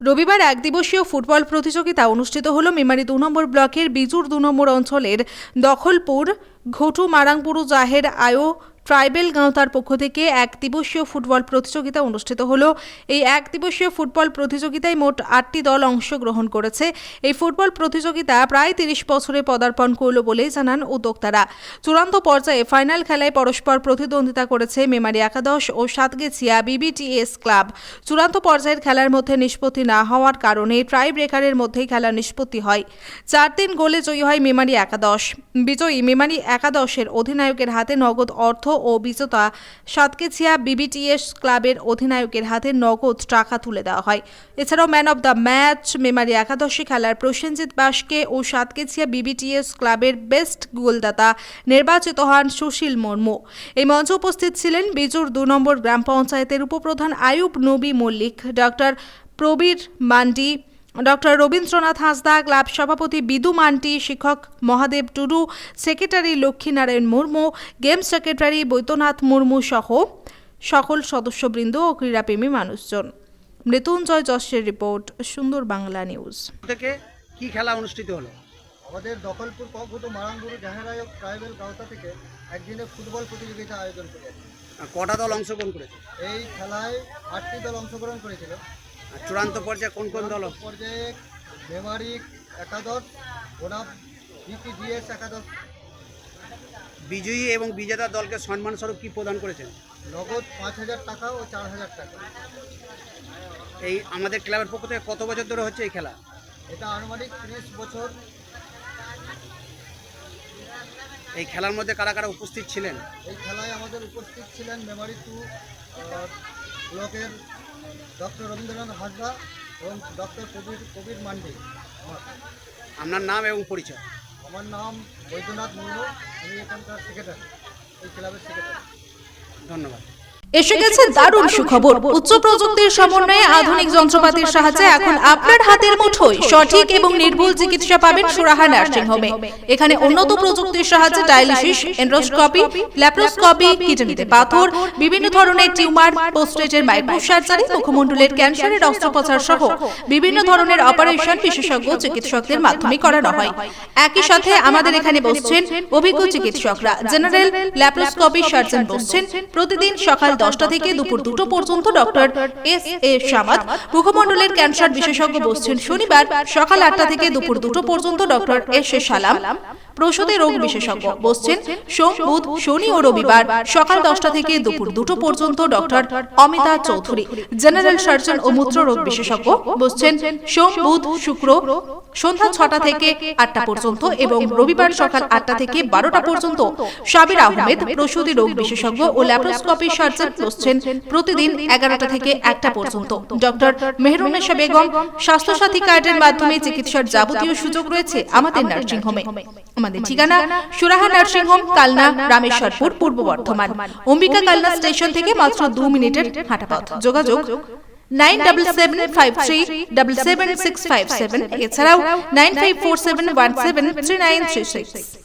রবিবার একদিবসীয় ফুটবল প্রতিযোগিতা অনুষ্ঠিত হল মেমারি ২ নম্বর ব্লকের বিজুর ২ নম্বর অঞ্চলের দখলপুর ঘটু মারাংপুরু জাহের আয়ো ট্রাইবেল গাঁওতার পক্ষ থেকে একদিবসীয় ফুটবল প্রতিযোগিতা অনুষ্ঠিত হলো। এই একদিবসীয় ফুটবল প্রতিযোগিতায় মোট ৮টি দল অংশগ্রহণ করেছে। এই ফুটবল প্রতিযোগিতা প্রায় ৩০ বছরে পদার্পণ করল বলে জানান উদ্যোক্তারা। চূড়ান্ত পর্যায়ে ফাইনাল খেলায় পরস্পর প্রতিদ্বন্দ্বিতা করেছে মেমারি একাদশ ও সাতগেছিয়া বিবিটিএস ক্লাব। চূড়ান্ত পর্যায়ের খেলার মধ্যে নিষ্পত্তি না হওয়ার কারণে টাই ব্রেকারের মধ্যেই খেলা নিষ্পত্তি হয়। ৪-৩ গোলে জয়ী হয় মেমারি একাদশ। বিজয়ী মেমারি একাদশের অধিনায়কের হাতে নগদ অর্থ ও বিজেতা সাতগেছিয়া বিবিটিএস ক্লাবের অধিনায়কের হাতে নগদ টাকা তুলে দেওয়া হয়। এছাড়াও man of the match Memari একাদশী খেলার প্রসেনজিৎ বাসকে ও সাতগেছিয়া বিবিটিএস ক্লাবের বেস্ট গোলদাতা নির্বাচিত হন সুশীল মুর্মু। এই মঞ্চে উপস্থিত ছিলেন বিজুর ২ নম্বর গ্রাম পঞ্চায়েতের উপপ্রধান Ayub Nabi Mallick, doctor Prabir Mandi, doctor Rabindranath Hansda, club সভাপতি বিদু মান্টি, শিক্ষক Mahadev Tudu, secretary Lakshminarayan Murmu, games secretary Baidyanath Murmu সহ সকল সদস্যবৃন্দ ও ক্রীড়াপ্রেমী মানুষজন। মৃত্যুঞ্জয় যশের রিপোর্ট, সুন্দর বাংলা নিউজ। থেকে কি খেলা অনুষ্ঠিত হলো? আমাদের দখলপুর ঘটু মারাংপুরু জাহের আয়ো ট্রাইবেল গাঁওতা থেকে একদিনের ফুটবল প্রতিযোগিতা আয়োজন করেছে। কটা দল অংশগ্রহণ করেছে? এই খেলায় ৮টি দল অংশগ্রহণ করেছিল। আর চূড়ান্ত পর্যায়ে কোন কোন দল? পর্যায়ে মেমারি একাদশ, ওরা বিটিডিএস একাদশ। বিজয়ী এবং বিজেতা দলকে সম্মান স্বরূপ কি প্রদান করেছেন? নগদ ৫,০০০ টাকা ও ৪,০০০ টাকা। এই আমাদের ক্লাবের পক্ষ থেকে কত বছর ধরে হচ্ছে এই খেলা? এটা আনুমানিক ৩০ বছর। এই খেলার মধ্যে কারা কারা উপস্থিত ছিলেন? এই খেলায় আমাদের উপস্থিত ছিলেন মেমারি 2 ব্লকের ডক্টর রবীন্দ্রনাথ হাঁসদা এবং ডক্টর প্রবীর মান্ডি। আপনার নাম এবং পরিচয়? আমার নাম বৈদ্যনাথ মুর্মু, আমি এখানকার সেক্রেটারি, এই ক্লাবের সেক্রেটারি। ধন্যবাদ। এসে গেছে দারুণ সুখবর। উচ্চ প্রযুক্তির সমন্বয়ে আধুনিক যন্ত্রপাতির সাহায্যে এখন আপনার হাতের মুঠোয় সঠিক এবং নির্ভুল চিকিৎসা পাবেন সুরাহা নার্সিং হোমে। এখানে উন্নত প্রযুক্তির সাহায্যে ডায়ালিসিস, এন্ডোস্কোপি, ল্যাপ্রোস্কোপি, কিডনিতে পাথর, বিভিন্ন ধরনের টিউমার, পোস্টেজের মাইক্রোসার্জারি, মুখমণ্ডলের ক্যান্সারের অস্ত্রোপচার সহ বিভিন্ন ধরনের অপারেশন বিশেষজ্ঞ চিকিৎসকদের মাধ্যমে করানো হয়। একই সাথে আমাদের এখানে বসছেন অভিজ্ঞ চিকিৎসকরা। জেনারেল ল্যাপ্রোস্কোপি সার্জন বসছেন প্রতিদিন সকাল 10টা থেকে দুপুর 2টো পর্যন্ত ডক্টর এস.এ. সামাদ। মুখমণ্ডলের ক্যান্সার বিশেষজ্ঞ বসছেন শনিবার সকাল 8টা থেকে দুপুর 2টো পর্যন্ত ডক্টর এস.এ. সালাম। প্রসূতি রোগ বিশেষজ্ঞ বসছেন সোম, বুধ, শনি ও রবিবার সকাল 10টা থেকে দুপুর 2টো পর্যন্ত doctor Amita Chowdhury. General surgeon ও মূত্র রোগ বিশেষজ্ঞ বসছেন সোম, বুধ, শুক্র সন্ধ্যা 6টা থেকে 8টা পর্যন্ত এবং রবিবার সকাল 8টা থেকে 12টা পর্যন্ত। সাবির আহমেদ প্রসূতি রোগ বিশেষজ্ঞ ও ল্যাপ্রোস্কোপি সার্জন বসছেন প্রতিদিন 11টা থেকে 1টা পর্যন্ত। ডক্টর মেহরুন্নেসা বেগম। স্বাস্থ্যসাথী কার্ডের মাধ্যমে চিকিৎসার যাবতীয় সুযোগ রয়েছে আমাদের নার্সিং হোমে। আমাদের ঠিকানা সুরাহা নার্সিং হোম, কালনা, রামেশ্বরপুর, পূর্ব বর্ধমান। অম্বিকা কালনা স্টেশন থেকে মাত্র 2 মিনিটের হাঁটা পথ। যোগাযোগ 9775377657, এছাড়াও 9547173936।